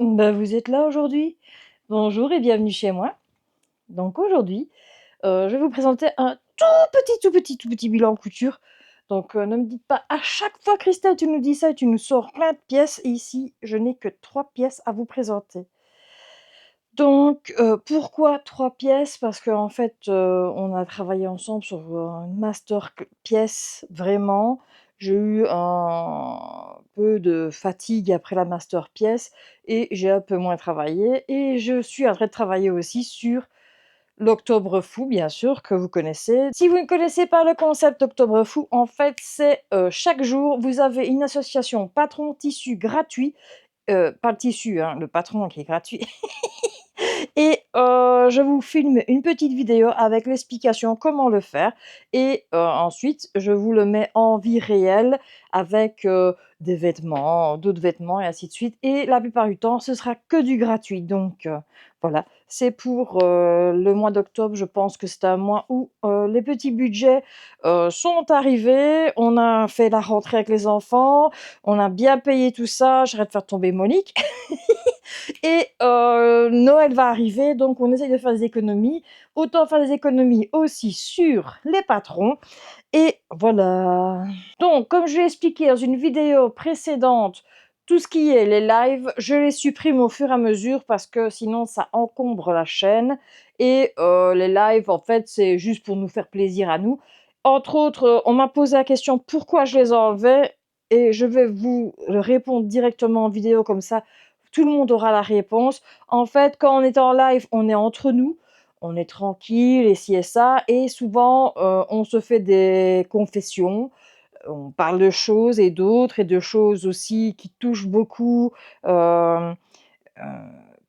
Vous êtes là aujourd'hui? Bonjour et bienvenue chez moi. Donc aujourd'hui, je vais vous présenter un tout petit bilan couture. Donc, ne me dites pas à chaque fois: «Christelle, tu nous dis ça et tu nous sors plein de pièces» et ici, je n'ai que 3 pièces à vous présenter. Donc, pourquoi 3 pièces? Parce qu'en fait, on a travaillé ensemble sur, une master pièce vraiment. J'ai eu un peu de fatigue après la master pièce et j'ai un peu moins travaillé et je suis en train de travailler aussi sur l'Octobre fou, bien sûr, que vous connaissez. Si vous ne connaissez pas le concept Octobre fou, en fait, c'est, chaque jour, vous avez une association patron tissu gratuit, pas le tissu, hein, le patron qui est gratuit. Et je vous filme une petite vidéo avec l'explication comment le faire et ensuite je vous le mets en vie réelle avec, des vêtements, d'autres vêtements et ainsi de suite et la plupart du temps, ce sera que du gratuit donc voilà. C'est pour, le mois d'octobre, je pense que c'est un mois où, les petits budgets, sont arrivés. On a fait la rentrée avec les enfants, on a bien payé tout ça, j'arrête de faire tomber Monique. Et Noël va arriver, donc on essaye de faire des économies. Autant faire des économies aussi sur les patrons et voilà. Donc comme je l'ai expliqué dans une vidéo précédente, tout ce qui est les lives, je les supprime au fur et à mesure parce que sinon ça encombre la chaîne et les lives, en fait, c'est juste pour nous faire plaisir à nous. Entre autres, on m'a posé la question pourquoi je les enlevais et je vais vous répondre directement en vidéo comme ça, tout le monde aura la réponse. En fait, quand on est en live, on est entre nous, on est tranquille et ci et ça et souvent, on se fait des confessions, on parle de choses et d'autres et de choses aussi hem, heu,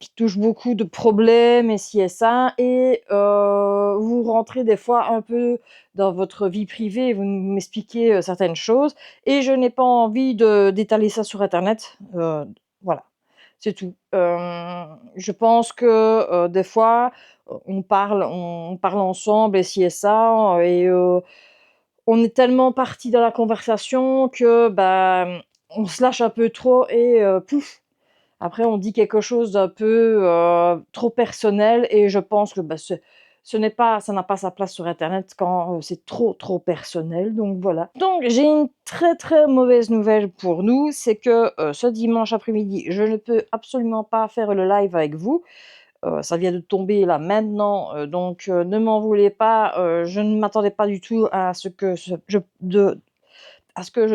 qui touchent beaucoup de problèmes et ci et ça et vous rentrez des fois un peu dans votre vie privée et vous m'expliquez, certaines choses et je n'ai pas envie de d'étaler ça sur internet, voilà, c'est tout. Je pense que, des fois, on parle ensemble et ci et ça et on est tellement parti dans la conversation que, on se lâche un peu trop et pouf! Après on dit quelque chose d'un peu, trop personnel et je pense que, ça n'a pas sa place sur internet quand, c'est trop, trop personnel, donc voilà. Donc j'ai une très, très mauvaise nouvelle pour nous, c'est que, ce dimanche après-midi, je ne peux absolument pas faire le live avec vous. Ça vient de tomber là maintenant, donc ne m'en voulez pas, je ne m'attendais pas du tout à ce que je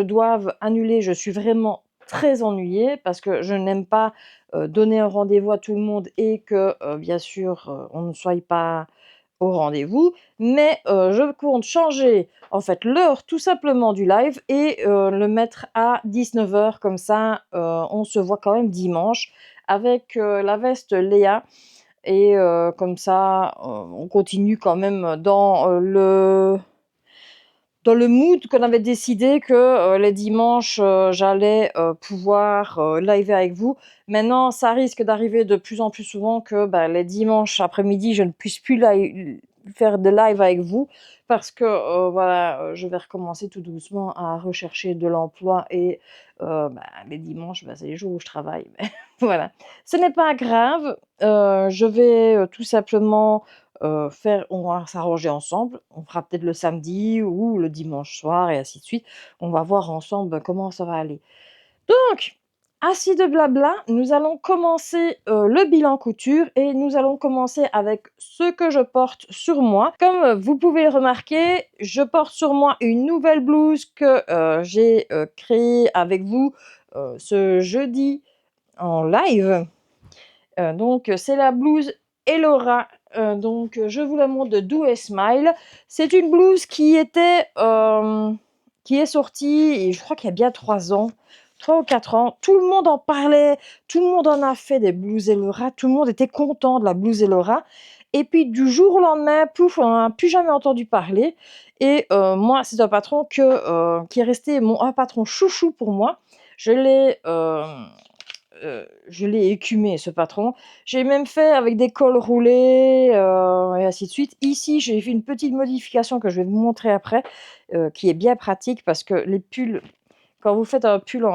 doive annuler. Je suis vraiment très ennuyée parce que je n'aime pas, donner un rendez-vous à tout le monde et que, bien sûr, on ne soit pas au rendez-vous. Mais, je compte changer, en fait, l'heure tout simplement du live et le mettre à 19h comme ça, on se voit quand même dimanche avec, la veste Léa et comme ça, on continue quand même dans le mood qu'on avait décidé que, les dimanches, j'allais, pouvoir, live avec vous. Maintenant, ça risque d'arriver de plus en plus souvent que, les dimanches après-midi, je ne puisse plus faire de live avec vous parce que, voilà, je vais recommencer tout doucement à rechercher de l'emploi et les dimanches, c'est les jours où je travaille. Voilà. Ce n'est pas grave, je vais, tout simplement faire on va s'arranger ensemble. On fera peut-être le samedi ou le dimanche soir et ainsi de suite. On va voir ensemble, comment ça va aller. Donc, assez de blabla, nous allons commencer, le bilan couture et nous allons commencer avec ce que je porte sur moi. Comme, vous pouvez le remarquer, je porte sur moi une nouvelle blouse que, j'ai, créée avec vous, ce jeudi en live. Donc c'est la blouse Elora, donc je vous la montre de Do et Smile. C'est une blouse qui est sortie et je crois qu'il y a bien 3 ans, 3 ou 4 ans. Tout le monde en parlait, tout le monde en a fait des blouses Elora, tout le monde était content de la blouse Elora et puis du jour au lendemain, pouf, on n'en a plus jamais entendu parler et moi, c'est un patron qui est resté un patron chouchou pour moi. Je l'ai, je l'ai écumé ce patron. J'ai même fait avec des cols roulés, et ainsi de suite. Ici, j'ai fait une petite modification que je vais vous montrer après, qui est bien pratique parce que les pulls quand vous faites un pull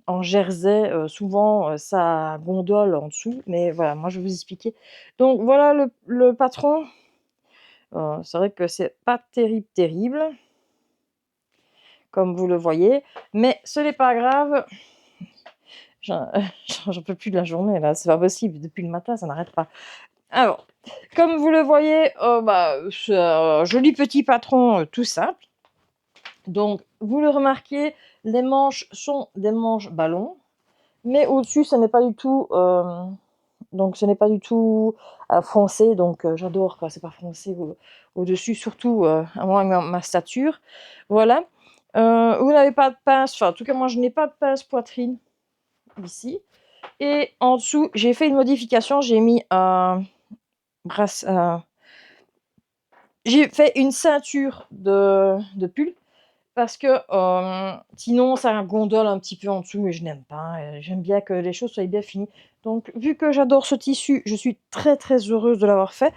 en jersey, souvent, ça gondole en dessous, mais voilà, moi je vais vous expliquer. Donc voilà le patron. C'est vrai que c'est pas terrible, terrible, comme vous le voyez, mais ce n'est pas grave. J'en j'en peux plus de la journée là, c'est pas possible, depuis le matin ça n'arrête pas. Alors, comme vous le voyez, bah, c'est un joli petit patron, tout simple. Donc vous le remarquez, les manches sont des manches ballon, mais au-dessus ce n'est pas du tout, donc ce n'est pas du tout, froncé, donc j'adore quand c'est pas froncé au-dessus, surtout, à moi ma stature. Voilà. Vous n'avez pas de pince, enfin en tout cas moi je n'ai pas de pince poitrine ici, et en dessous j'ai fait une modification, j'ai mis un brasse j'ai fait une ceinture de pull parce que, sinon ça gondole un petit peu en dessous et je n'aime pas, j'aime bien que les choses soient bien finies. Donc vu que j'adore ce tissu, je suis très, très heureuse de l'avoir fait.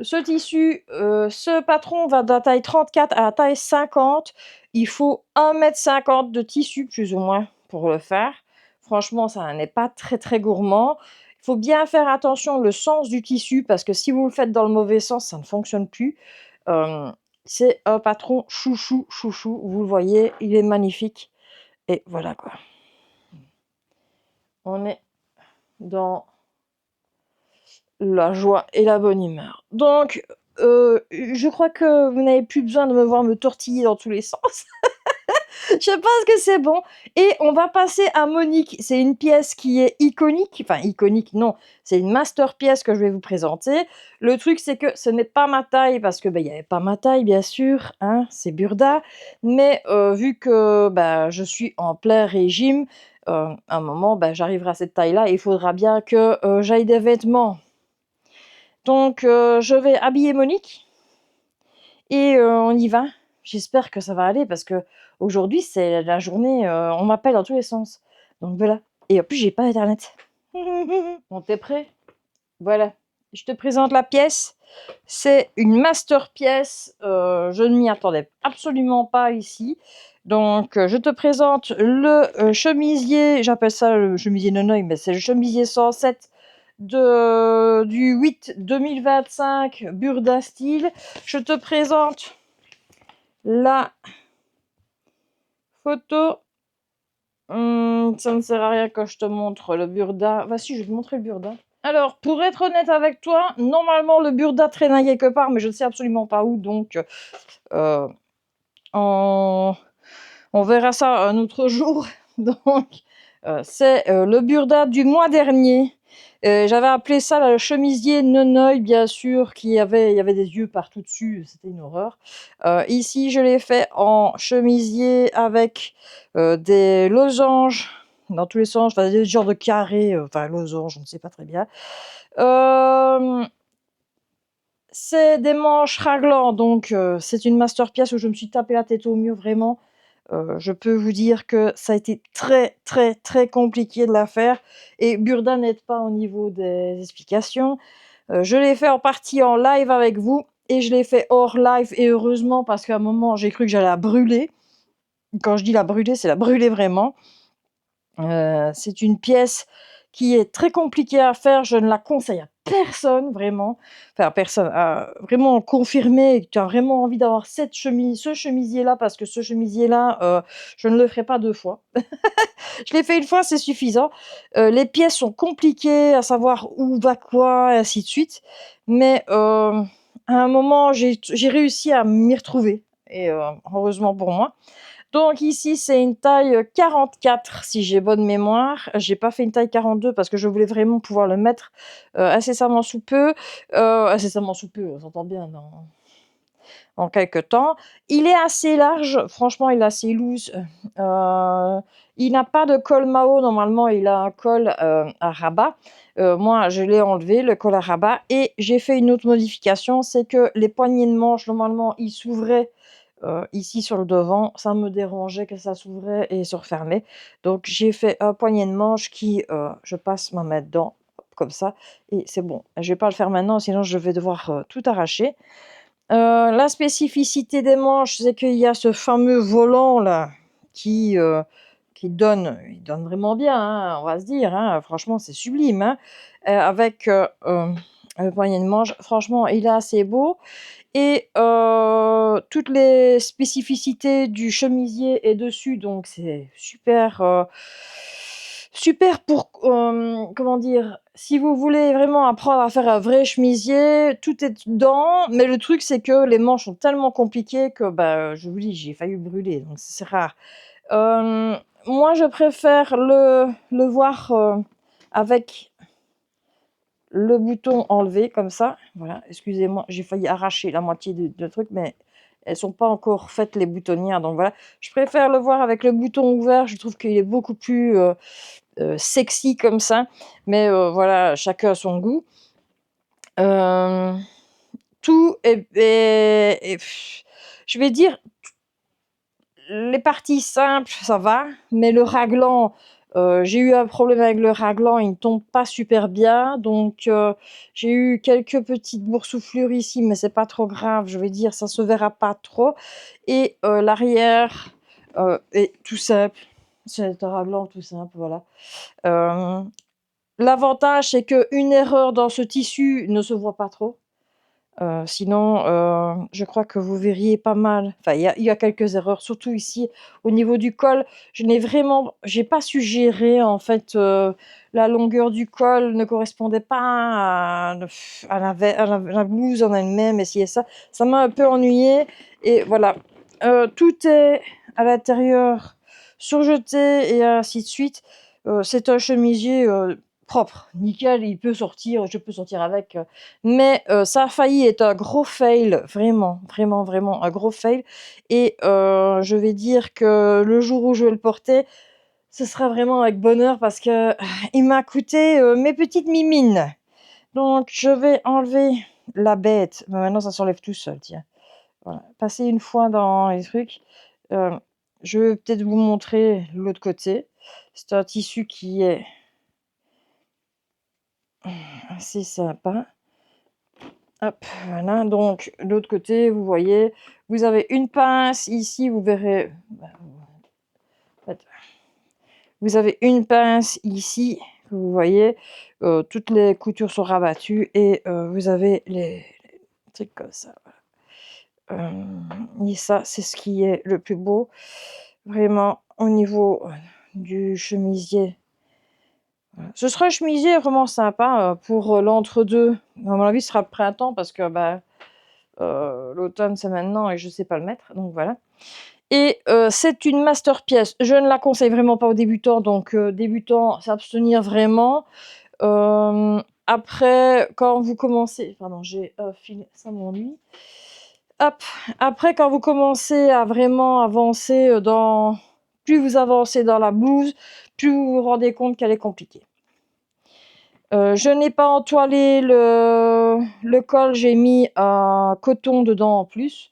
Ce tissu, ce patron va de la taille 34 à la taille 50. Il faut 1,50 m de tissu plus ou moins pour le faire. Franchement, ça n'est pas très, très gourmand. Il faut bien faire attention le sens du tissu parce que si vous le faites dans le mauvais sens, ça ne fonctionne plus. Hem, c'est un patron chouchou, chouchou. Vous le voyez, il est magnifique et voilà quoi. On est dans la joie et la bonne humeur. Donc, je crois que vous n'avez plus besoin de me voir me tortiller dans tous les sens. Je pense que c'est bon et on va passer à Monique. C'est une pièce qui est iconique, enfin iconique non, c'est une master pièce que je vais vous présenter. Le truc c'est que ce n'est pas ma taille parce que, bah, il y avait pas ma taille bien sûr, hein, c'est Burda. Mais, vu que, bah, je suis en plein régime, à un moment, bah, j'arriverai à cette taille-là et il faudra bien que, j'aille des vêtements. Donc, je vais habiller Monique et on y va. J'espère que ça va aller parce que aujourd'hui c'est la journée, on m'appelle dans tous les sens. Donc voilà, et en plus j'ai pas internet. Bon, tu prêt? Voilà. Je te présente la pièce. C'est une master pièce, je ne m'y attendais absolument pas ici. Donc, je te présente le, chemisier, j'appelle ça le chemisier Nonoï, mais c'est le chemisier 107 du 8/2025 Burda Style. Je te présente la photo. Ça ne sert à rien que je te montre le Burda. Bah si, je vais te montrer le Burda. Alors, pour être honnête avec toi, normalement le Burda traînait quelque part, mais je ne sais absolument pas où, donc euh, on, on verra ça un autre jour. Donc, c'est le Burda du mois dernier. J'avais appelé ça le chemisier Neneuil, bien sûr, il y avait des yeux partout dessus, c'était une horreur. Ici, je l'ai fait en chemisier avec des losanges dans tous les sens, enfin des genres de carrés, enfin losanges, je ne sais pas très bien. C'est des manches raglan, donc c'est une masterpiece où je me suis tapé la tête au mur, vraiment. Je peux vous dire que ça a été très, très, très compliqué de la faire et Burda n'aide pas au niveau des explications. Je l'ai fait en partie en live avec vous et je l'ai fait hors live et heureusement parce qu'à un moment, j'ai cru que j'allais la brûler. Quand je dis la brûler, c'est la brûler vraiment. C'est une pièce qui est très compliquée à faire, je ne la conseille à personne vraiment, enfin personne, vraiment confirmer que tu as vraiment envie d'avoir ce chemisier-là parce que ce chemisier-là, je ne le ferai pas 2 fois. Je l'ai fait une fois, c'est suffisant. Les pièces sont compliquées à savoir où va quoi et ainsi de suite, mais à un moment, j'ai réussi à m'y retrouver et heureusement pour moi. Donc ici, c'est une taille 44 si j'ai bonne mémoire. J'ai pas fait une taille 42 parce que je voulais vraiment pouvoir le mettre incessamment sous peu. Incessamment sous peu, on s'entend bien en quelques temps. Il est assez large, franchement, il est assez loose. Il n'a pas de col Mao, normalement, il a un col à rabat. Moi, je l'ai enlevé, le col à rabat, et j'ai fait une autre modification, c'est que les poignées de manche, normalement, ils s'ouvraient ici sur le devant, ça me dérangeait que ça s'ouvrait et se refermait. Donc j'ai fait un poignet de manche qui, je passe ma main dedans, comme ça, et c'est bon. Je vais pas le faire maintenant, sinon je vais devoir tout arracher. La spécificité des manches, c'est qu'il y a ce fameux volant là qui, il donne vraiment bien, hein, on va se dire, hein, franchement, c'est sublime, hein, avec le poignet de manche, franchement, il est assez beau. Et toutes les spécificités du chemisier est dessus, donc c'est super, super pour, comment dire? Si vous voulez vraiment apprendre à faire un vrai chemisier, tout est dedans, mais le truc, c'est que les manches sont tellement compliquées que, bah, je vous dis, j'ai failli brûler, donc c'est rare. Moi, je préfère le voir, avec le bouton enlevé comme ça. Voilà, excusez-moi, j'ai failli arracher la moitié de truc, mais elles sont pas encore faites les boutonnières, donc voilà. Je préfère le voir avec le bouton ouvert, je trouve qu'il est beaucoup plus, sexy comme ça, mais voilà, chacun a son goût. Hem, tout est je vais dire les parties simples, ça va, mais le raglan, j'ai eu un problème avec le raglan, il ne tombe pas super bien, donc j'ai eu quelques petites boursouflures ici, mais c'est pas trop grave, je vais dire, ça se verra pas trop. Et l'arrière est tout simple, c'est un raglan tout simple, voilà. Hem, L'avantage, c'est qu'une erreur dans ce tissu ne se voit pas trop. Sinon, je crois que vous verriez pas mal, enfin, il y a quelques erreurs, surtout ici au niveau du col. J'ai pas su gérer en fait, la longueur du col ne correspondait pas à la blouse en elle-même et ci et ça. Ça m'a un peu ennuyée et voilà. Tout est à l'intérieur surjeté et ainsi de suite. C'est un chemisier, propre, nickel, il peut sortir, je peux sortir avec, mais ça a failli être un gros fail, vraiment, vraiment, vraiment un gros fail et je vais dire que le jour où je vais le porter, ce sera vraiment avec bonheur parce que il m'a coûté, mes petites mimines. Donc je vais enlever la bête. Bah, maintenant ça s'enlève tout seul, tiens. Voilà, passer une fois dans les trucs. Hem, je vais peut-être vous montrer l'autre côté. C'est un tissu qui est assez sympa. Hop, voilà, donc l'autre côté, vous voyez, vous avez une pince ici, vous verrez, bah, en fait, vous avez une pince ici, que vous voyez, toutes les coutures sont rabattues et vous avez les trucs comme ça, voilà. Et ça, c'est ce qui est le plus beau, vraiment au niveau, du chemisier. Voilà. Ce sera un chemisier vraiment sympa, pour, l'entre-deux. À mon avis, ce sera le printemps parce que, bah, l'automne, c'est maintenant et je sais pas le mettre, donc voilà. Et c'est une masterpiece. Je ne la conseille vraiment pas aux débutants, donc débutants, s'abstenir vraiment. Après, quand vous commencez pardon, j'ai un fil, ça m'ennuie. Hop, après quand vous commencez à vraiment avancer, dans plus vous avancez dans la blouse, plus vous vous rendez compte qu'elle est compliquée. Je n'ai pas entoilé le col, j'ai mis un coton dedans en plus.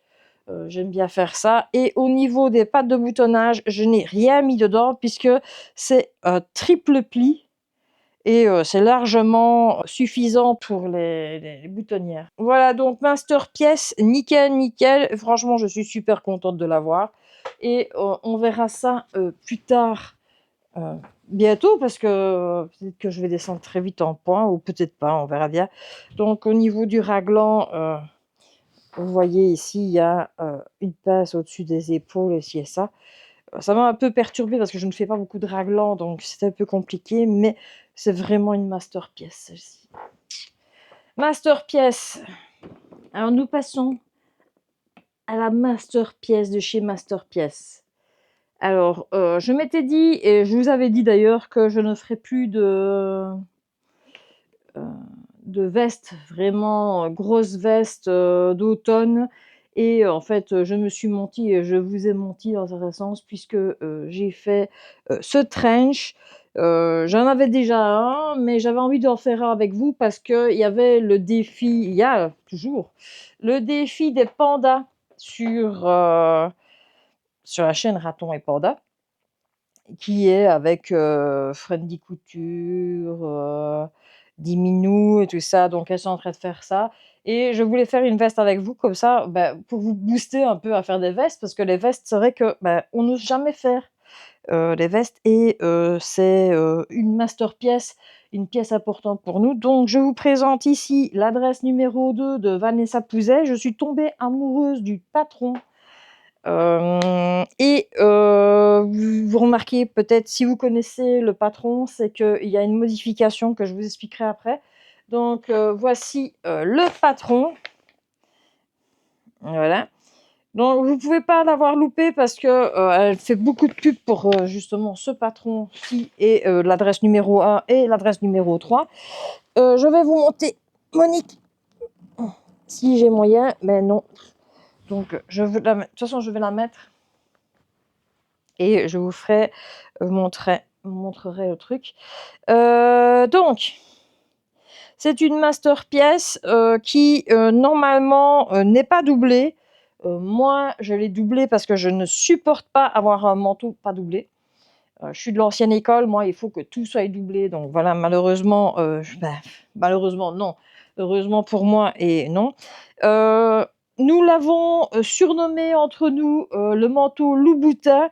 J'aime bien faire ça et au niveau des pattes de boutonnage, je n'ai rien mis dedans puisque c'est un triple pli et c'est largement suffisant pour les boutonnières. Voilà donc masterpiece, nickel, nickel. Franchement, je suis super contente de l'avoir et on verra ça, plus tard. Bientôt parce que peut-être que je vais descendre très vite en poids ou peut-être pas, on verra bien. Donc au niveau du raglan, vous voyez ici, il y a, une pince au-dessus des épaules et ci et ça. Ça m'a un peu perturbée parce que je ne fais pas beaucoup de raglan, donc c'était un peu compliqué, mais c'est vraiment une masterpiece celle-ci. Masterpiece. Alors nous passons à la masterpiece de chez Masterpiece. Alors, je m'étais dit et je vous avais dit d'ailleurs que je ne ferais plus heu, de veste, vraiment, grosse veste, d'automne et en fait, je me suis menti et je vous ai menti dans un certain sens puisque, j'ai fait, ce trench. J'en avais déjà un, mais j'avais envie d'en faire un avec vous parce qu'il y avait le défi il y a toujours le défi des pandas sur, sur la chaîne Raton et Panda qui est avec, Friendly Couture, Diminou et tout ça, donc elles sont en train de faire ça et je voulais faire une veste avec vous comme ça, bah, pour vous booster un peu à faire des vestes parce que les vestes, c'est vrai que, bah, on n'ose jamais faire. les vestes, et c'est une masterpièce, une pièce importante pour nous. Donc je vous présente ici l'adresse numéro 2 de Vanessa Pouzet. Je suis tombée amoureuse du patron. Vous remarquez peut-être, si vous connaissez le patron, c'est qu'il y a une modification que je vous expliquerai après. Donc voici le patron. Voilà. Donc vous pouvez pas l'avoir loupé parce que elle fait beaucoup de pubs pour justement ce patron-ci, et l'adresse numéro 1 et l'adresse numéro 3. Je vais vous monter Monique, si j'ai moyen, mais non. Donc je veux de toute façon je vais la mettre et je vous ferai montrerai le truc. Donc c'est une masterpièce qui normalement n'est pas doublée. Moi, je l'ai doublée parce que je ne supporte pas avoir un manteau pas doublé. Je suis de l'ancienne école, moi, il faut que tout soit doublé. Donc voilà, malheureusement, malheureusement, non. Heureusement pour moi, et non. Nous l'avons surnommé entre nous le manteau Louboutin.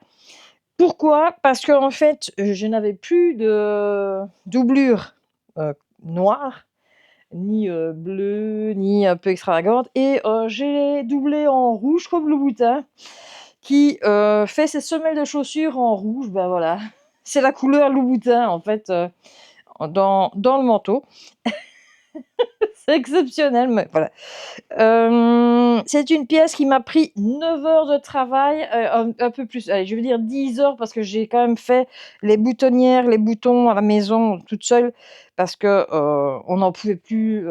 Pourquoi? Parce qu'en fait, je n'avais plus de doublure noire, ni bleue, ni un peu extravagante. Et j'ai doublé en rouge comme Louboutin, qui fait ses semelles de chaussures en rouge. Ben voilà, c'est la couleur Louboutin en fait dans le manteau. C'est exceptionnel, mais voilà. C'est une pièce qui m'a pris 9 heures de travail, un peu plus, allez, je veux dire 10 heures, parce que j'ai quand même fait les boutonnières, les boutons à la maison toute seule, parce que on n'en pouvait plus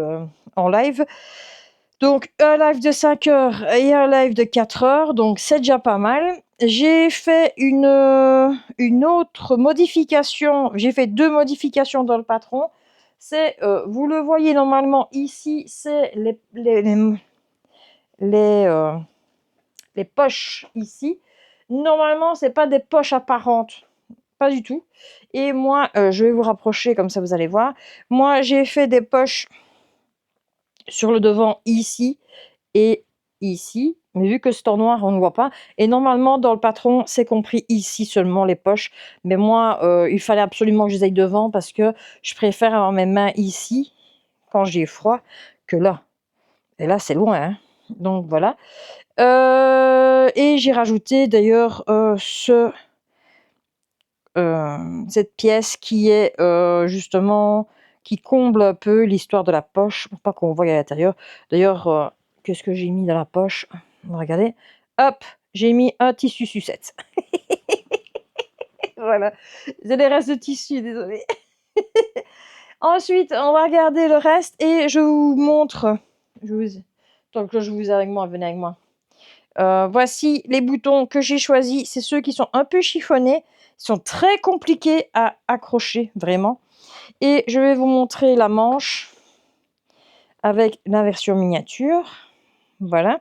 en live. Donc un live de 5 heures et un live de 4 heures, donc c'est déjà pas mal. J'ai fait une autre modification, j'ai fait 2 modifications dans le patron. C'est, vous le voyez normalement ici, c'est les poches ici. Normalement, c'est pas des poches apparentes, pas du tout. Et moi, je vais vous rapprocher, comme ça vous allez voir. Moi, j'ai fait des poches sur le devant ici et ici, mais vu que c'est en noir, on ne voit pas. Et normalement, dans le patron, c'est compris ici seulement, les poches. Mais moi, il fallait absolument que je les aille devant, parce que je préfère avoir mes mains ici, quand j'ai froid, que là. Et là, c'est loin, hein. Donc voilà. Et j'ai rajouté d'ailleurs cette pièce qui est justement, qui comble un peu l'histoire de la poche, pour pas qu'on voie à l'intérieur. D'ailleurs, qu'est-ce que j'ai mis dans la poche? On va regarder. Hop, j'ai mis un tissu sucette. Voilà, c'est des restes de tissu, désolé. Ensuite, on va regarder le reste et je vous montre. Tant que je vous ai avec moi, venez avec moi. Voici les boutons que j'ai choisis. C'est ceux qui sont un peu chiffonnés. Ils sont très compliqués à accrocher, vraiment. Et je vais vous montrer la manche avec la version miniature. Voilà.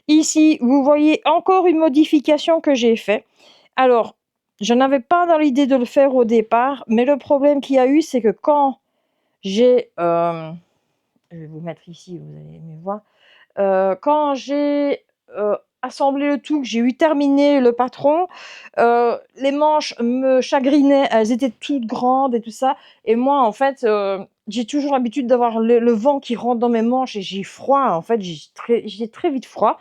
Ici, vous voyez encore une modification que j'ai faite. Alors, je n'avais pas dans l'idée de le faire au départ, mais le problème qu'il y a eu, c'est que quand j'ai... je vais vous mettre ici, vous allez mieux voir. Quand j'ai assemblé le tout, que j'ai eu terminé le patron, les manches me chagrinaient, elles étaient toutes grandes et tout ça. Et moi, en fait, j'ai toujours l'habitude d'avoir le vent qui rentre dans mes manches, et j'ai froid. En fait, j'ai très vite froid.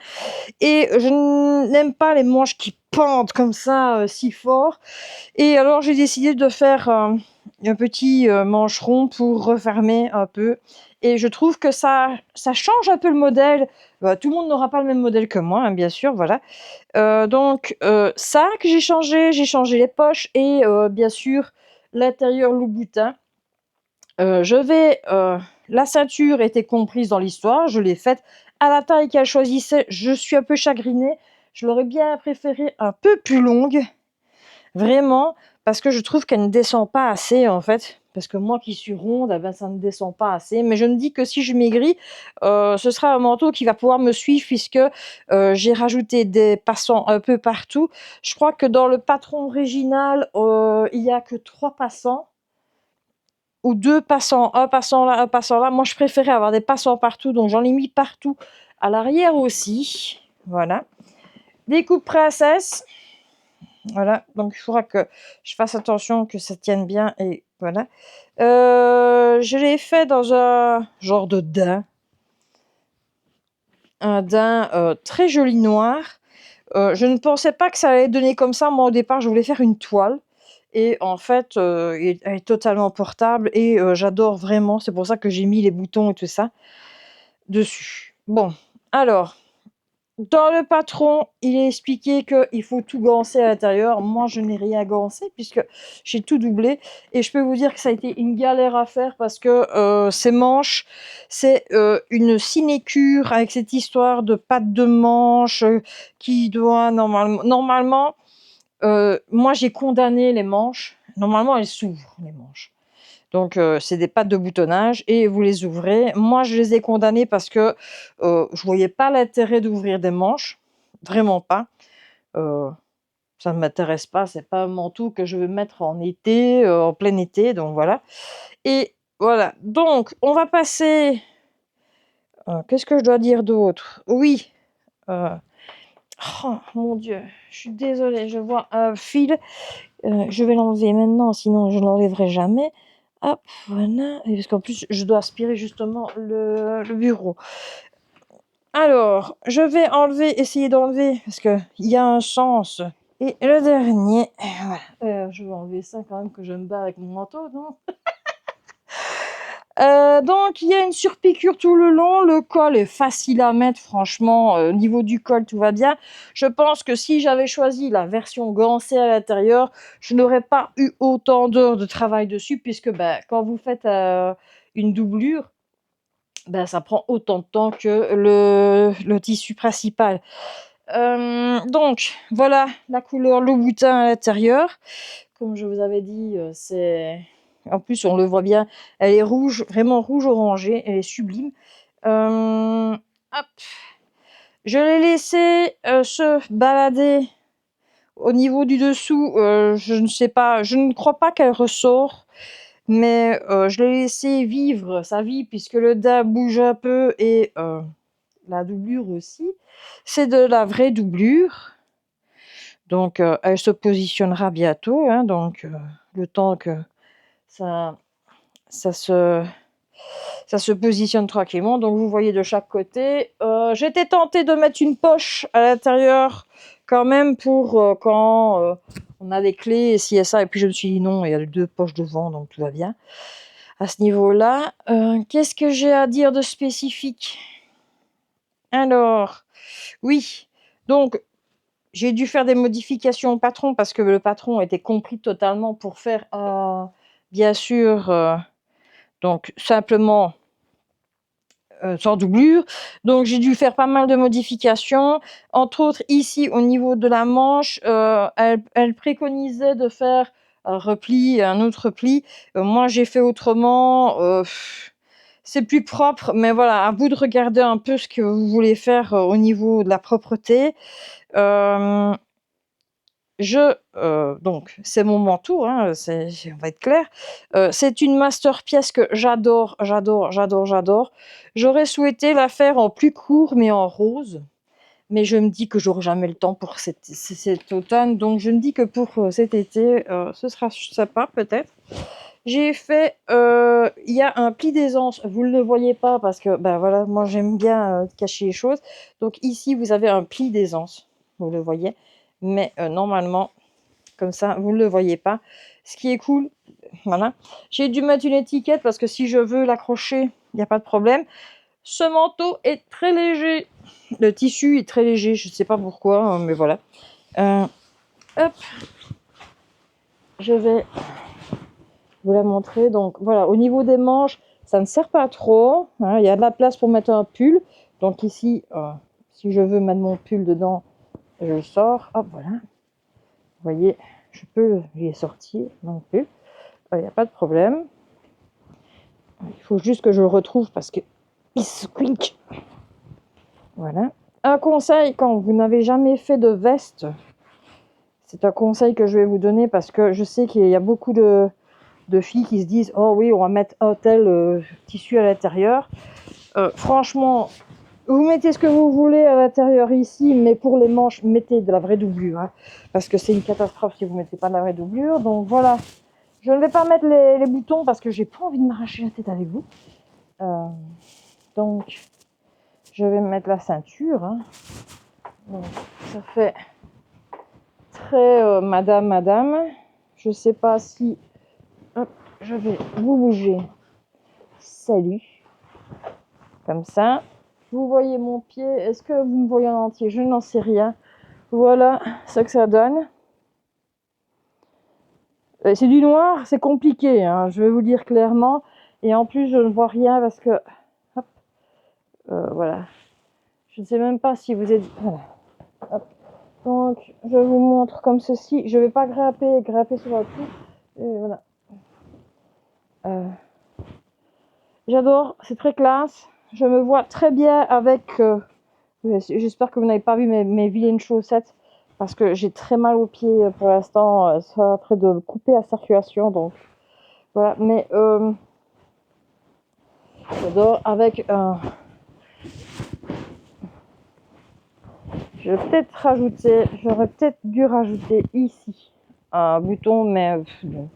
Et je n'aime pas les manches qui pendent comme ça, si fort. Et alors, j'ai décidé de faire un petit mancheron pour refermer un peu. Et je trouve que ça change un peu le modèle. Tout le monde n'aura pas le même modèle que moi, hein, bien sûr, voilà. Donc, ça que j'ai changé les poches, et bien sûr, l'intérieur Louboutin. La ceinture était comprise dans l'histoire, je l'ai faite à la taille qu'elle choisissait. Je suis un peu chagrinée. Je l'aurais bien préférée un peu plus longue, vraiment, parce que je trouve qu'elle ne descend pas assez, en fait. Parce que moi qui suis ronde, eh ben, ça ne descend pas assez. Mais je me dis que si je maigris, ce sera un manteau qui va pouvoir me suivre, puisque j'ai rajouté des passants un peu partout. Je crois que dans le patron original, il n'y a que 3 passants. Ou 2 passants, un passant là, un passant là. Moi, je préférais avoir des passants partout, donc j'en ai mis partout. À l'arrière aussi. Voilà. Découpe princesse. Voilà, donc il faudra que je fasse attention que ça tienne bien et voilà. Je l'ai fait dans un genre de daim, un daim très joli noir. Je ne pensais pas que ça allait donner comme ça. Moi, au départ, je voulais faire une toile. Et en fait, elle est totalement portable et j'adore vraiment. C'est pour ça que j'ai mis les boutons et tout ça dessus. Bon, alors, dans le patron, il est expliqué qu'il faut tout ganser à l'intérieur. Moi, je n'ai rien gancé puisque j'ai tout doublé. Et je peux vous dire que ça a été une galère à faire parce que ces manches, c'est une sinécure avec cette histoire de patte de manche qui doit normalement moi, j'ai condamné les manches. Normalement, elles s'ouvrent, les manches. Donc, c'est des pattes de boutonnage et vous les ouvrez. Moi, je les ai condamnées parce que je voyais pas l'intérêt d'ouvrir des manches. Vraiment pas. Euh, Ça ne m'intéresse pas. C'est pas un manteau que je veux mettre en été, en plein été. Donc, voilà. Et voilà. Donc, on va passer. Qu'est-ce que je dois dire d'autre? Oui. euh, Oh mon Dieu. Je suis désolée. Je vois un fil. Je vais l'enlever maintenant, sinon je ne l'enlèverai jamais. Hop, voilà. Et parce qu'en plus, je dois aspirer justement le bureau. Alors, je vais essayer d'enlever, parce qu'il y a un sens. Et le dernier, voilà. Je vais enlever ça quand même, que je me bats avec mon manteau, non? Donc, il y a une surpiqûre tout le long. Le col est facile à mettre, franchement. Au niveau du col, tout va bien. Je pense que si j'avais choisi la version gancée à l'intérieur, je n'aurais pas eu autant d'heures de travail dessus, puisque quand vous faites une doublure, ça prend autant de temps que le tissu principal. Donc, voilà la couleur, le boutin à l'intérieur. Comme je vous avais dit, c'est... En plus, on le voit bien, elle est rouge, vraiment rouge orangé, elle est sublime. Hop. Je l'ai laissé se balader au niveau du dessous. Je ne sais pas, je ne crois pas qu'elle ressort, mais je l'ai laissé vivre sa vie puisque le daim bouge un peu et la doublure aussi. C'est de la vraie doublure. Donc, elle se positionnera bientôt. Hein, donc, le temps que ça, ça se positionne tranquillement. Donc, vous voyez de chaque côté. J'étais tentée de mettre une poche à l'intérieur quand même pour quand on a les clés et ci et ça. Et puis, je me suis dit non, il y a 2 poches devant, donc tout va bien. À ce niveau-là, qu'est-ce que j'ai à dire de spécifique? Alors, oui. Donc, j'ai dû faire des modifications au patron parce que le patron était compris totalement pour faire, bien sûr, donc simplement sans doublure. Donc j'ai dû faire pas mal de modifications. Entre autres, ici, au niveau de la manche, elle préconisait de faire un repli, un autre repli. Moi, j'ai fait autrement. C'est plus propre, mais voilà, à vous de regarder un peu ce que vous voulez faire au niveau de la propreté. Donc, c'est mon manteau, hein, on va être clair. C'est une masterpièce que j'adore, j'adore, j'adore, j'adore. J'aurais souhaité la faire en plus court, mais en rose. Mais je me dis que j'aurai jamais le temps pour cet automne. Donc, je me dis que pour cet été, ce sera sympa, peut-être. J'ai fait... Il y a un pli d'aisance. Vous ne le voyez pas parce que, voilà, moi, j'aime bien cacher les choses. Donc, ici, vous avez un pli d'aisance. Vous le voyez. Mais normalement, comme ça, vous ne le voyez pas. Ce qui est cool, voilà. J'ai dû mettre une étiquette parce que si je veux l'accrocher, il n'y a pas de problème. Ce manteau est très léger. Le tissu est très léger, je ne sais pas pourquoi, mais voilà. Hop, je vais vous la montrer. Donc voilà, au niveau des manches, ça ne sert pas trop. Hein, il y a de la place pour mettre un pull. Donc ici, si je veux mettre mon pull dedans, je le sors. Hop, voilà. Vous voyez, je peux les sortir non plus. Il n'y a pas de problème. Il faut juste que je le retrouve parce que il squeak. Voilà. Un conseil quand vous n'avez jamais fait de veste, c'est un conseil que je vais vous donner parce que je sais qu'il y a beaucoup de filles qui se disent oh oui, on va mettre un tel tissu à l'intérieur. Franchement, Vous mettez ce que vous voulez à l'intérieur ici, mais pour les manches, mettez de la vraie doublure. Hein, parce que c'est une catastrophe si vous ne mettez pas de la vraie doublure. Donc voilà. Je ne vais pas mettre les boutons parce que j'ai pas envie de m'arracher la tête avec vous. Donc, je vais mettre la ceinture. Hein. Donc, ça fait très madame. Je sais pas si... Hop, je vais vous bouger. Salut. Comme ça. Vous voyez mon pied. Est-ce que vous me voyez en entier? Je n'en sais rien. Voilà ce que ça donne. C'est du noir, c'est compliqué, hein, je vais vous dire clairement. Et en plus, je ne vois rien parce que... Hop, voilà. Je ne sais même pas si vous êtes... Voilà. Hop. Donc, je vous montre comme ceci. Je ne vais pas grapper sur votre pied. Et voilà. J'adore, c'est très classe. Je me vois très bien avec... j'espère que vous n'avez pas vu mes vilaines chaussettes. Parce que j'ai très mal aux pieds pour l'instant. Ça est en train de couper la circulation. Donc, voilà. Mais... j'adore avec un... J'aurais peut-être dû rajouter ici un bouton, mais bon,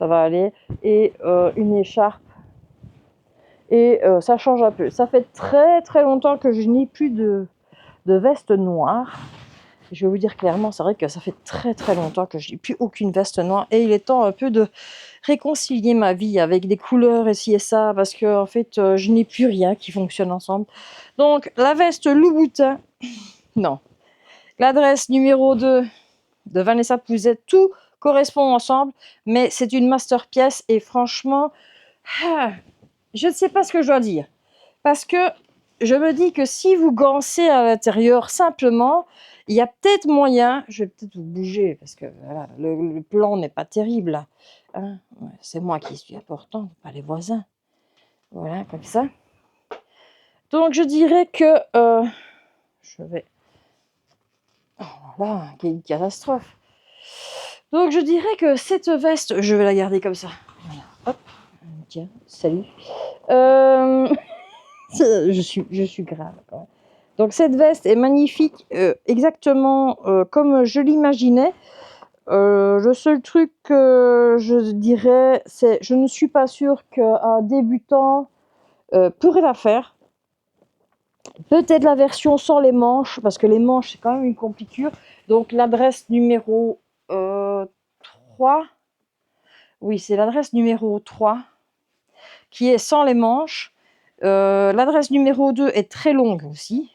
ça va aller. Et une écharpe. Et ça change un peu. Ça fait très très longtemps que je n'ai plus de veste noire. Je vais vous dire clairement, c'est vrai que ça fait très très longtemps que je n'ai plus aucune veste noire. Et il est temps un peu de réconcilier ma vie avec des couleurs et ci et ça, parce que en fait, je n'ai plus rien qui fonctionne ensemble. Donc, la veste Louboutin, non. L'adresse numéro 2 de Vanessa Pouzet, tout correspond ensemble, mais c'est une masterpièce et franchement, je ne sais pas ce que je dois dire. Parce que je me dis que si vous gancez à l'intérieur simplement, il y a peut-être moyen, je vais peut-être vous bouger parce que voilà, le plan n'est pas terrible là. Hein, c'est moi qui suis important, pas les voisins. Voilà, comme ça. Donc je dirais que je vais... Oh là, quelle catastrophe. Donc je dirais que cette veste, je vais la garder comme ça. Voilà. Hop, tiens, salut. Je suis grave quand même. Donc cette veste est magnifique, exactement comme je l'imaginais. Le seul truc que je dirais, c'est je ne suis pas sûre qu'un débutant pourrait la faire. Peut-être la version sans les manches, parce que les manches, c'est quand même une compliture. Donc l'adresse numéro 3, oui, c'est l'adresse numéro 3 qui est sans les manches. L'adresse numéro 2 est très longue aussi.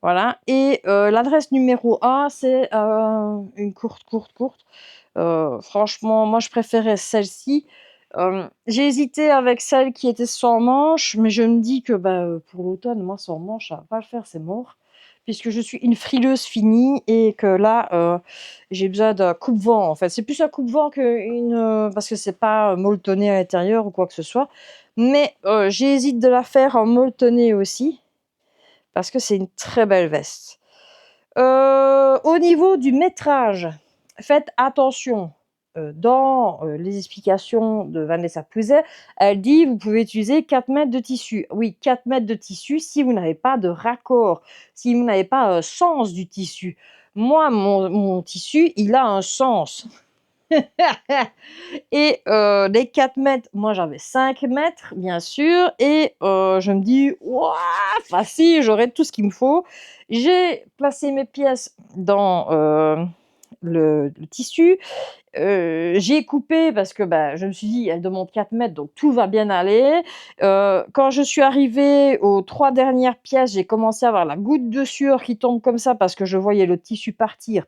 Voilà. Et l'adresse numéro 1, c'est une courte. Franchement, moi, je préférais celle-ci. J'ai hésité avec celle qui était sans manche, mais je me dis que pour l'automne, moi, sans manche, ça va pas le faire, c'est mort. Puisque je suis une frileuse finie et que là, j'ai besoin d'un coupe-vent. En fait, c'est plus un coupe-vent parce que c'est pas molletonné à l'intérieur ou quoi que ce soit. Mais j'hésite de la faire en molletonné aussi parce que c'est une très belle veste. Au niveau du métrage, faites attention. Dans les explications de Vanessa Pouzet, elle dit vous pouvez utiliser 4 mètres de tissu. Oui, 4 mètres de tissu si vous n'avez pas de raccord, si vous n'avez pas un sens du tissu. Moi, mon tissu, il a un sens. Et les 4 mètres, moi j'avais 5 mètres, bien sûr, et je me dis, ouah, facile, j'aurai tout ce qu'il me faut. J'ai placé mes pièces dans le tissu. J'ai coupé parce que je me suis dit, elle demande 4 mètres, donc tout va bien aller. Quand je suis arrivée aux 3 dernières pièces, j'ai commencé à avoir la goutte de sueur qui tombe comme ça parce que je voyais le tissu partir,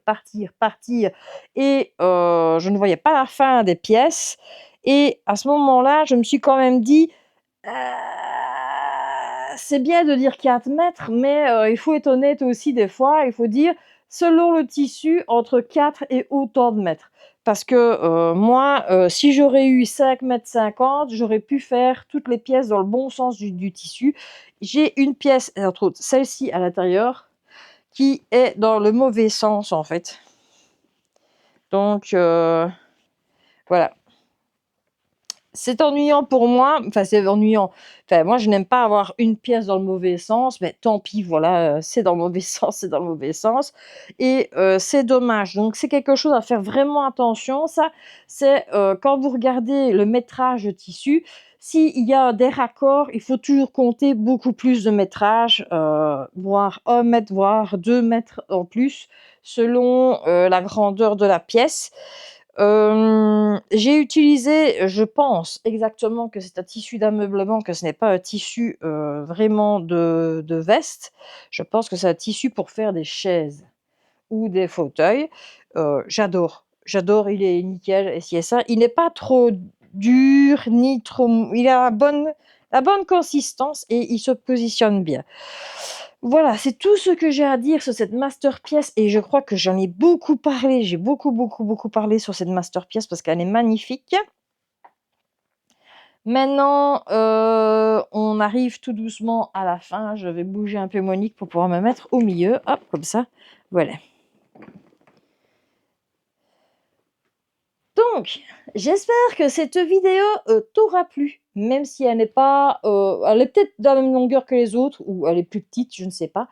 et je ne voyais pas la fin des pièces. Et à ce moment-là, je me suis quand même dit, c'est bien de dire 4 mètres, mais il faut être honnête aussi des fois, il faut dire, selon le tissu, entre 4 et autant de mètres. Parce que moi, si j'aurais eu 5,50 m, j'aurais pu faire toutes les pièces dans le bon sens du tissu. J'ai une pièce, entre autres celle-ci à l'intérieur, qui est dans le mauvais sens en fait. Donc voilà. c'est ennuyant pour moi, enfin c'est ennuyant. Enfin, moi je n'aime pas avoir une pièce dans le mauvais sens, mais tant pis, voilà, c'est dans le mauvais sens, c'est dans le mauvais sens et c'est dommage. Donc c'est quelque chose à faire vraiment attention. Ça, c'est, quand vous regardez le métrage de tissu, s'il y a des raccords, il faut toujours compter beaucoup plus de métrage, voire 1 mètre, voire 2 mètres en plus, selon, la grandeur de la pièce. J'ai utilisé, je pense exactement que c'est un tissu d'ameublement, que ce n'est pas un tissu, vraiment de veste. Je pense que c'est un tissu pour faire des chaises ou des fauteuils. J'adore, j'adore, il est nickel et ci et ça. Il n'est pas trop dur ni trop mou, il a la bonne consistance et il se positionne bien. Voilà, c'est tout ce que j'ai à dire sur cette masterpiece et je crois que j'en ai beaucoup parlé. J'ai beaucoup, beaucoup, beaucoup parlé sur cette masterpiece parce qu'elle est magnifique. Maintenant, on arrive tout doucement à la fin. Je vais bouger un peu Monique pour pouvoir me mettre au milieu. Hop, comme ça. Voilà. Donc, j'espère que cette vidéo, t'aura plu, même si elle n'est pas, elle est peut-être de la même longueur que les autres ou elle est plus petite, je ne sais pas.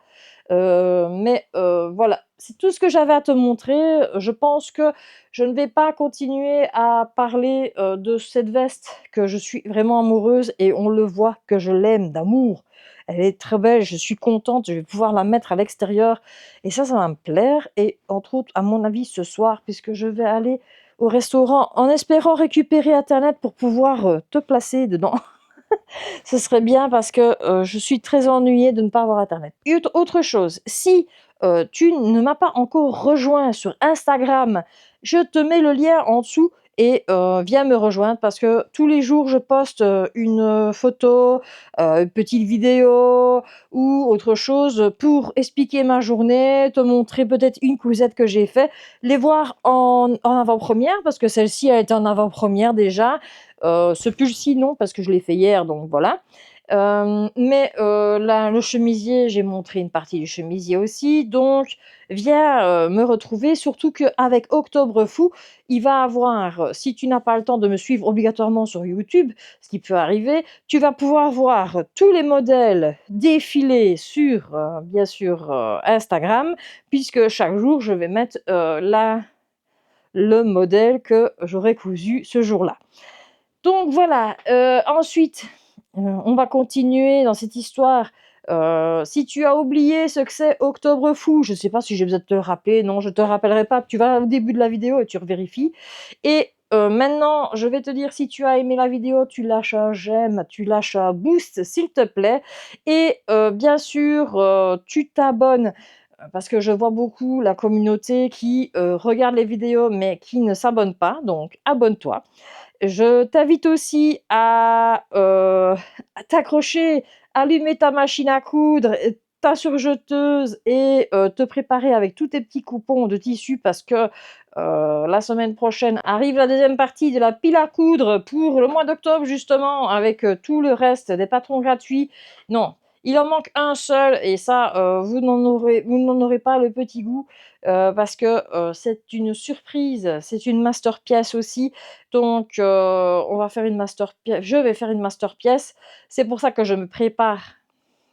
Mais voilà, c'est tout ce que j'avais à te montrer. Je pense que je ne vais pas continuer à parler, de cette veste que je suis vraiment amoureuse et on le voit que je l'aime d'amour. Elle est très belle, je suis contente, je vais pouvoir la mettre à l'extérieur et ça va me plaire et entre autres, à mon avis, ce soir, puisque je vais aller au restaurant en espérant récupérer internet pour pouvoir, te placer dedans. Ce serait bien parce que, je suis très ennuyée de ne pas avoir internet. Et autre chose, si, tu ne m'as pas encore rejoint sur Instagram, je te mets le lien en dessous et viens me rejoindre parce que tous les jours je poste, une, photo, une petite vidéo ou autre chose pour expliquer ma journée, te montrer peut-être une cousette que j'ai fait, les voir en avant-première parce que celle-ci a été en avant-première déjà. Ce pull-ci, non, parce que je l'ai fait hier, donc voilà. Mais là, le chemisier, j'ai montré une partie du chemisier aussi. Donc, viens me retrouver. Surtout qu'avec Octobre Fou, il va avoir, si tu n'as pas le temps de me suivre obligatoirement sur YouTube, ce qui peut arriver, tu vas pouvoir voir tous les modèles défiler sur, bien sûr, Instagram, puisque chaque jour, je vais mettre le modèle que j'aurai cousu ce jour-là. Donc voilà, ensuite, on va continuer dans cette histoire. Si tu as oublié ce que c'est Octobre Fou, je ne sais pas si j'ai besoin de te le rappeler, non, je ne te rappellerai pas, tu vas au début de la vidéo et tu revérifies et maintenant, je vais te dire si tu as aimé la vidéo, tu lâches un j'aime, tu lâches un boost s'il te plaît et bien sûr, tu t'abonnes, parce que je vois beaucoup la communauté qui, regarde les vidéos mais qui ne s'abonne pas, donc abonne-toi. Je t'invite aussi à t'accrocher, allumer ta machine à coudre, ta surjeteuse et te préparer avec tous tes petits coupons de tissu parce que, la semaine prochaine arrive la deuxième partie de la pile à coudre pour le mois d'octobre justement avec, tout le reste des patrons gratuits. Non, il en manque un seul et ça, vous n'en aurez pas le petit goût, parce que, c'est une surprise, c'est une masterpiece aussi donc, on va faire une masterpièce. Je vais faire une masterpièce. C'est pour ça que je me prépare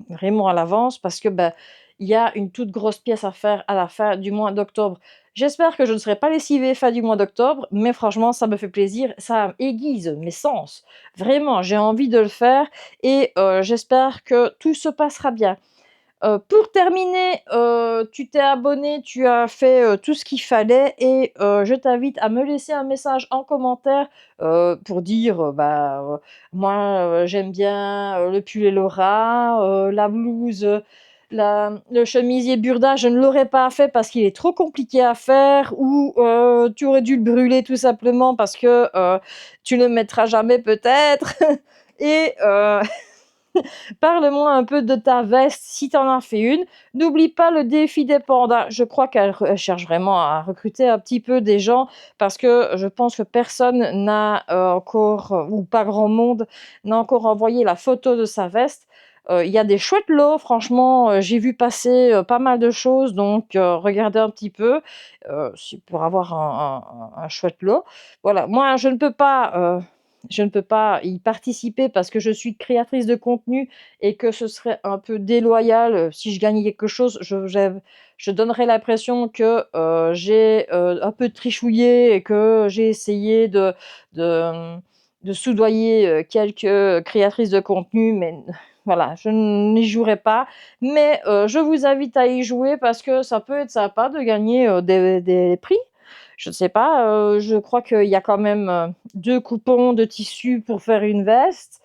vraiment à l'avance parce que, ben, il y a une toute grosse pièce à faire à la fin du mois d'octobre. J'espère que je ne serai pas lessivée fin du mois d'octobre, mais franchement, ça me fait plaisir, ça aiguise mes sens. Vraiment, j'ai envie de le faire et j'espère que tout se passera bien. Pour terminer, tu t'es abonné, tu as fait, tout ce qu'il fallait et je t'invite à me laisser un message en commentaire, pour dire, «Moi, j'aime bien, le pull et Laura, la blouse, le chemisier Burda, je ne l'aurais pas fait parce qu'il est trop compliqué à faire» ou «Tu aurais dû le brûler tout simplement parce que, tu ne le mettras jamais peut-être» et parle-moi un peu de ta veste, si tu en as fait une. N'oublie pas le défi des pandas. Je crois qu'elle cherche vraiment à recruter un petit peu des gens parce que je pense que personne n'a encore, ou pas grand monde, n'a encore envoyé la photo de sa veste. Il y a des chouettes lots, franchement, j'ai vu passer pas mal de choses, donc regardez un petit peu pour avoir un chouette lot. Voilà, moi je ne peux pas je ne peux pas y participer parce que je suis créatrice de contenu et que ce serait un peu déloyal si je gagnais quelque chose. Je donnerais l'impression que j'ai un peu trichouillé et que j'ai essayé de, de soudoyer quelques créatrices de contenu, mais voilà, je n'y jouerai pas. Mais je vous invite à y jouer parce que ça peut être sympa de gagner des prix. Je ne sais pas, je crois qu'il y a quand même 2 coupons de tissu pour faire une veste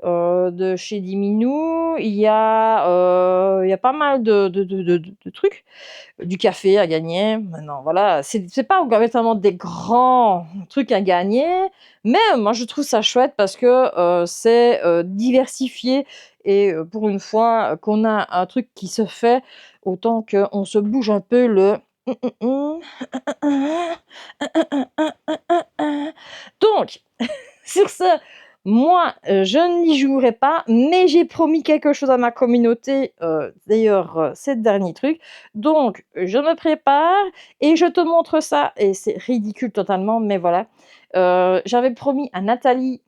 de chez Diminou. Il y a pas mal de trucs. Du café à gagner. Maintenant, voilà, c'est pas vraiment des grands trucs à gagner, mais moi je trouve ça chouette parce que c'est diversifié et pour une fois qu'on a un truc qui se fait, autant qu'on se bouge un peu le donc, sur ce, moi, je n'y jouerai pas, mais j'ai promis quelque chose à ma communauté, d'ailleurs, c'est le dernier truc. Donc, je me prépare et je te montre ça et c'est ridicule totalement, mais voilà. J'avais promis à Nathalie,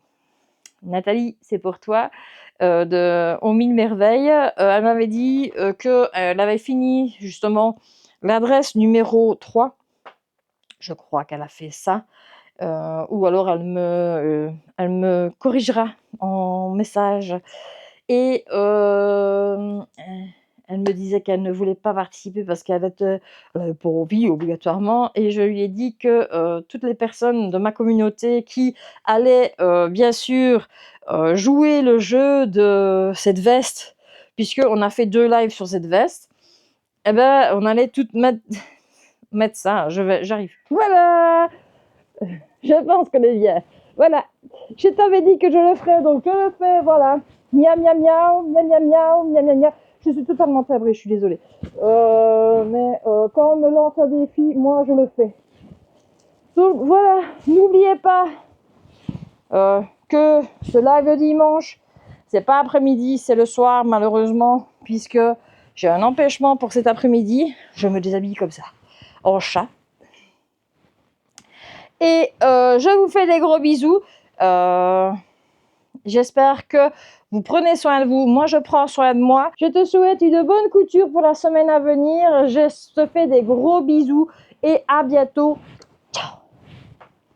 Nathalie, c'est pour toi, de Aux Mille Merveilles, elle m'avait dit, qu'elle avait fini justement l'adresse numéro 3. Je crois qu'elle a fait ça. Ou alors elle me corrigera en message et elle me disait qu'elle ne voulait pas participer parce elle avait pas envie obligatoirement et je lui ai dit que, toutes les personnes de ma communauté qui allaient, bien sûr, jouer le jeu de cette veste, puisqu'on a fait 2 lives sur cette veste, et ben, on allait toutes mettre ça. J'arrive. Voilà! Je pense qu'on est bien. Voilà. Je t'avais dit que je le ferais, donc je le fais, voilà. Miam, miam, miam, miam, miam, miam, miam, miam, miam. Je suis totalement sabrée, je suis désolée. Mais quand on me lance un défi, moi je le fais. Donc voilà, n'oubliez pas que ce live de dimanche, c'est pas après-midi, c'est le soir, malheureusement, puisque j'ai un empêchement pour cet après-midi. Je me déshabille comme ça, en chat. Et je vous fais des gros bisous. J'espère que vous prenez soin de vous. Moi, je prends soin de moi. Je te souhaite une bonne couture pour la semaine à venir. Je te fais des gros bisous et à bientôt. Ciao!